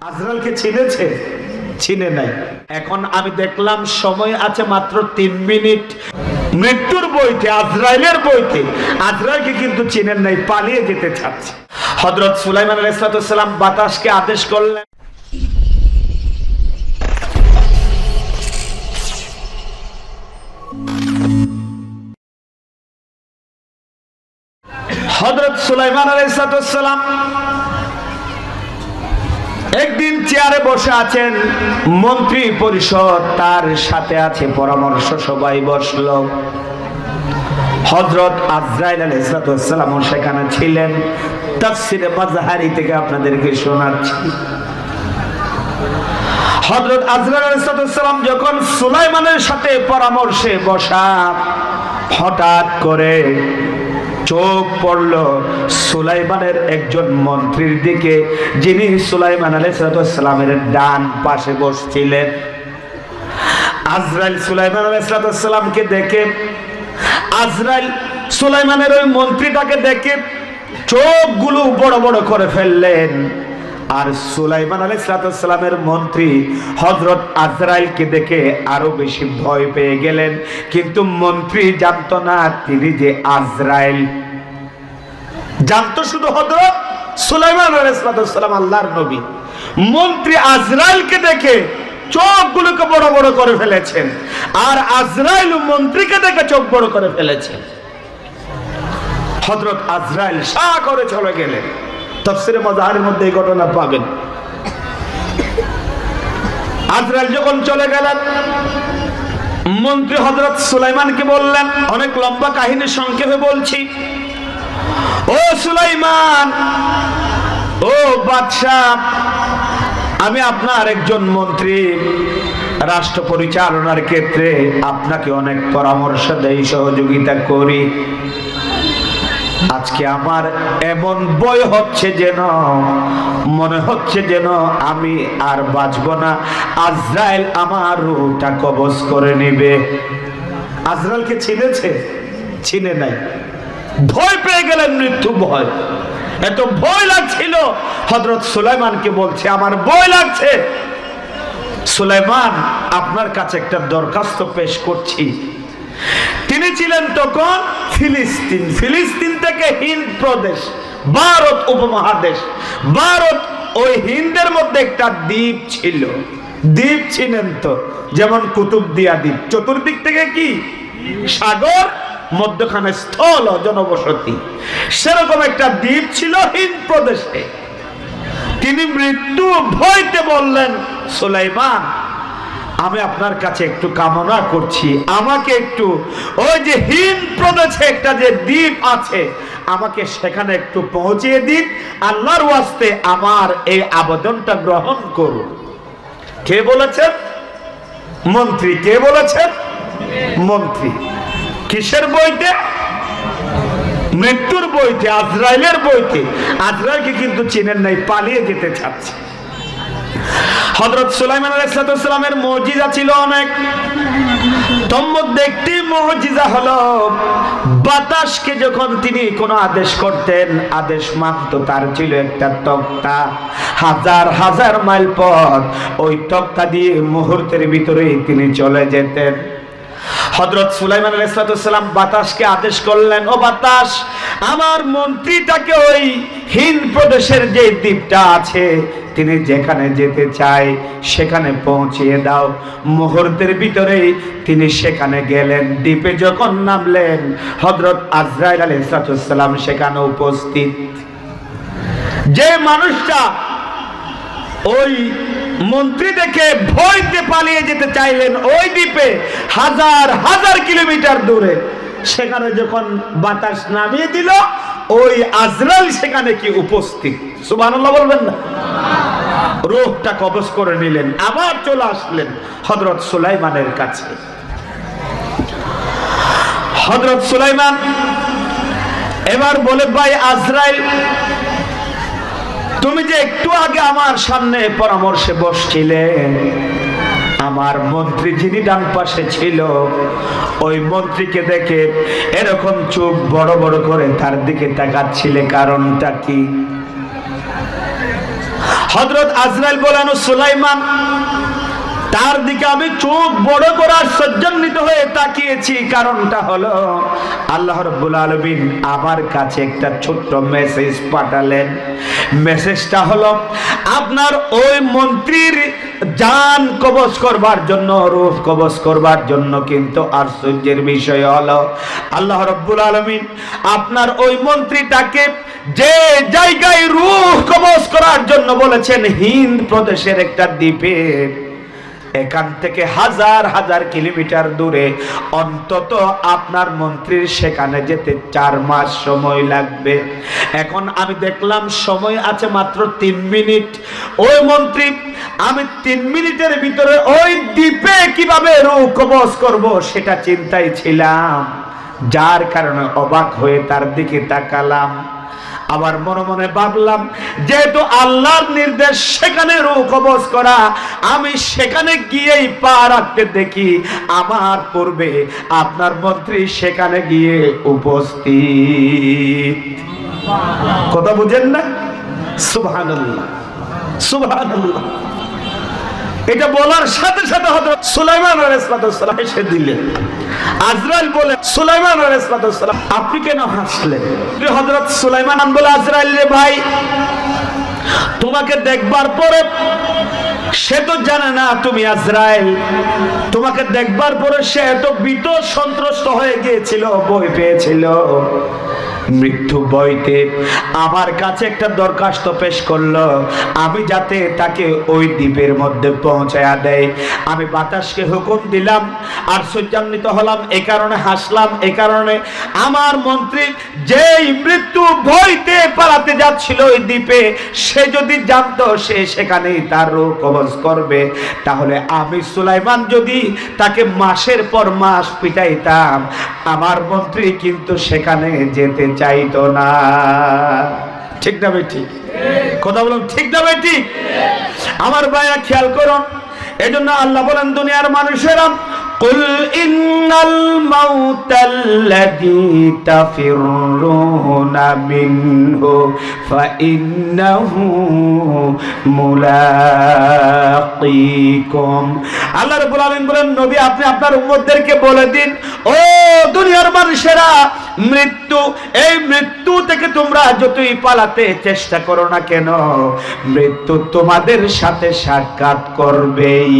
আজরাইলকে চিনেছে? চিনে নাই। এখন আমি দেখলাম সময় আছে মাত্র 3 মিনিট। মৃত্যুর বইতে, আজরাইলের বইতে আজরাইলকে কিন্তু চিনেন নাই, পালিয়ে যেতে চাচ্ছে। হযরত সুলাইমান আলাইহিস সালাম বাতাসকে আদেশ করলেন, হযরত সুলাইমান আলাইহিস সালাম একদিন চেয়ারে বসে আছেন, মন্ত্রী পরিষদ তার সাথে আছে, পরামর্শ সবাই বসলো। হযরত আজরাইল আলাইহিস সালাম সেখানে ছিলেন। তাফসীরে মাযহারি থেকে আপনাদেরকে শোনাচ্ছি। হযরত আজরাইল আলাইহিস সালাম যখন সুলাইমানের সাথে পরামর্শে বসা, হঠাৎ করে চোখ পড়ল সুলাইমানের একজন মন্ত্রীর দিকে, যিনি সুলাইমান আলাইহিস সালামের ডান পাশে বসছিলেন। আজরাইল সুলাইমান আলাইহিস সালামকে দেখে, আজরাইল সুলাইমানের ওই মন্ত্রীটাকে দেখে চোখগুলো বড় বড় করে ফেললেন। আর সুলাইমান আলাইহিস সালামের মন্ত্রী হযরত আজরাইলকে দেখে আরো বেশি ভয় পেয়ে গেলেন। কিন্তু মন্ত্রী জানতো না তিনি যে আজরাইল। জানতো শুধু হযরত সুলাইমান আলাইহিস সালাম আল্লাহর নবী। মন্ত্রী আজরাইলকে দেখে চোখগুলোকে বড় বড় করে ফেলেছেন, আর আজরাইল মন্ত্রীকে দেখে চোখ বড় করে ফেলেছেন। হযরত আজরাইল শাহ করে চলে গেলেন। তাফসীরে মাযহারের মধ্যে এই ঘটনা পাবেন। আজরাইল যখন চলে গেলেন, মন্ত্রী হযরত সুলাইমানকে বললেন, অনেক লম্বা কাহিনী সংক্ষেপে বলছি, ও সুলাইমান, ও বাদশাহ, আমি আপনার একজন মন্ত্রী, রাষ্ট্র পরিচালনার ক্ষেত্রে আপনাকে অনেক পরামর্শ দেই, সহযোগিতা করি। আজকে আমার এমন ভয় হচ্ছে, যেন মনে হচ্ছে যেন আমি আর বাঁচব না, আজরাইল আমার রূহটা কবজ করে নেবে। আজরাইলকে চিনেছে? চিনে নাই। ভয় পেয়ে গেলেন, মৃত্যু ভয়। এত ভয় লাগছিল, হযরত সুলাইমানকে বলছে, আমার ভয় লাগছে। সুলাইমান, আপনার কাছে একটা দরখাস্ত পেশ করছি। তিনি ছিলেন তখন ফিলিস্তিন, ফিলিস্তিন থেকে হিন্দ প্রদেশ, ভারত উপমহাদেশ। ভারত ওই হিন্দের মধ্যে একটা দ্বীপ ছিল। দ্বীপ ছিলেন তো, যেমন কুতুবদিয়া দ্বীপ, চতুর্দিক থেকে কি সাগর, মধ্যখানে স্থল জনবসতি, সেরকম একটা দ্বীপ ছিল হিন্দ প্রদেশে। তিনি মৃত্যু ভয়তে বললেন, সুলাইমান, আমি আপনার কাছে একটু কামনা করছি, আমাকে একটু ওই যে হিন্দ প্রদেশে একটা যে দ্বীপ আছে, আমাকে সেখানে একটু পৌঁছিয়ে দিন, আল্লাহর ওয়াস্তে আমার এই আবেদনটা গ্রহণ করুন। কে বলেছেন? মন্ত্রী। কে বলেছেন? মন্ত্রী। কিসের বইতে? মৃত্যুর বইতে, আজরাইলের বইতে। আজরাইলকে কিন্তু চিনেন নাই, পালিয়ে যেতে চাচ্ছে। হযরত সুলাইমান আলাইহিস সালামের মুজিজা ছিল অনেক। তোর মধ্যে একটি মুজিজা হলো, বাতাসকে যখন তিনি কোনো আদেশ করতেন, আদেশ মানত, তার ছিল একটা তক্তা, হাজার হাজার মাইল পথ ওই তক্তা দিয়ে মুহূর্তের ভিতরেই তিনি চলে যেতেন। হযরত সুলাইমান আলাইহিস সালাম বাতাসকে আদেশ করলেন, ও বাতাস, আমার মন্ত্রীটাকে ওই হিন্দ প্রদেশের যে দ্বীপটা আছে, তিনি যেখানে যেতে চায় সেখানে পৌঁছিয়ে দাও। মুহূর্তের ভিতরেই তিনি সেখানে গেলেন। দ্বীপে যখন নামলেন, হযরত আজরাইল আলাইহিস সালাম সেখানে উপস্থিত। যে মানুষটা ওই মন্ত্রী দেখে ভয়তে পালিয়ে যেতে চাইলেন ওই দ্বীপে হাজার হাজার কিলোমিটার দূরে, সেখানে যখন বাতাস নামিয়ে দিল, ওই আজরাইল সেখানে কি উপস্থিত। সুবহানাল্লাহ বলবেন না? রূহটা কবজ করে নিলেন, আবার চলে আসলেন হযরত সুলাইমানের কাছে। হযরত সুলাইমান এবার বলে, ভাই আজরাইল, তুমি যে একটু আগে আমার সামনে পরামর্শে বসছিলে, আমার মন্ত্রী যিনি ডান পাশে ছিল, ওই মন্ত্রীকে দেখে এরকম চোখ বড় বড় করে তার দিকে তাকাচ্ছিলে, কারণটা কি? হযরত আজরাইল বলেন, সুলাইমান, তার দিকে আমি চোখ বড় করে আশ্চর্যান্বিত হয়ে তাকিয়েছি। কারণটা হলো আল্লাহ রাব্বুল আলামিন আমার কাছে একটা ছোট্ট মেসেজ পাঠালেন। মেসেজটা হলো আপনার ওই মন্ত্রীর জান কবজ করবার জন্য, রূহ কবজ করবার জন্য। কিন্তু আশ্চর্যের বিষয় হলো আল্লাহ রাব্বুল আলামিন আপনার ওই মন্ত্রীটাকে যে জায়গায় রূহ কবজ করার জন্য বলেছেন, হিন্দ প্রদেশের একটা দ্বীপে, এখান থেকে হাজার হাজার কিলোমিটার দূরে, অন্তত আপনার মন্ত্রীর সেখানে যেতে 4 মাস সময় লাগবে। এখন আমি দেখলাম সময় আছে মাত্র 3 মিনিট। ওই মন্ত্রী, আমি 3 মিনিটের ভিতরে ওই দ্বীপে কিভাবে রূহ কবজ করব সেটা চিন্তায় ছিলাম, যার কারণে অবাক হয়ে তার দিকে তাকালাম। আবার মনে মনে ভাবলাম, যেহেতু আল্লাহর নির্দেশ সেখানে রূহ কবজ করা, আমি সেখানে গিয়েই পা রাখতে দেখি আমার পূর্বে আপনার মন্ত্রী সেখানে গিয়ে উপস্থিত। কথা বুঝেন না? সুবহানাল্লাহ, সুবহানাল্লাহ। এটা বলার সাথে সাথে হযরত সুলাইমান আলাইহিস সালাম এসে দিলেন। আজরাইল বলে, সুলাইমান আলাইহিস সালাম, আপনি কেন হাসলেন? হযরত সুলাইমান বলে, আজরাইল রে ভাই, তোমাকে দেখবার পরে, সে তো জানে না তুমি আজরাইল, তোমাকে দেখবার পরে সে এত ভীত সন্ত্রস্ত হয়ে গিয়েছিল, ভয় পেয়েছিল। মৃত্যু বইতে আমার কাছে একটা দরখাস্ত পেশ করলো, আমি যাতে তাকে ওই দ্বীপের মধ্যে পৌঁছায়া দেয়। আমি বাতাসকে হুকুম দিলাম, আর সজ্জান্বিত হলাম, এই কারণে হাসলাম, এই কারণে আমার মন্ত্রী যেই মৃত্যু ভয়তে পালাতে যাচ্ছিল ওই দ্বীপে, সে যদি জানতো সে সেখানেই তার রূহ কবজ করবে, তাহলে আমি সুলাইমান যদি তাকে মাসের পর মাস পিটাইতাম, আমার মন্ত্রী কিন্তু সেখানে যেতে চাইতো না। ঠিক না ভাই? ঠিক কথা বলুন, ঠিক না ভাই? ঠিক। আমার ভাইরা খেয়াল করুন, এজন্য আল্লাহ বলেন, দুনিয়ার মানুষেরা, কুল ইন্নাল মাউতাল্লাযী তাফিরুনা মিনহু ফাইন্নাহু মুলাকীকুম। আল্লাহ রাব্বুল আলামিন বলেন, নবী আপনি আপনার উম্মতদেরকে বলে দিন, ও দুনিয়ার মানুষেরা, মৃত্যু, এই মৃত্যু থেকে তোমরা যতই পালাতে চেষ্টা করো না কেন, মৃত্যু তোমাদের সাথে সাক্ষাৎ করবেই।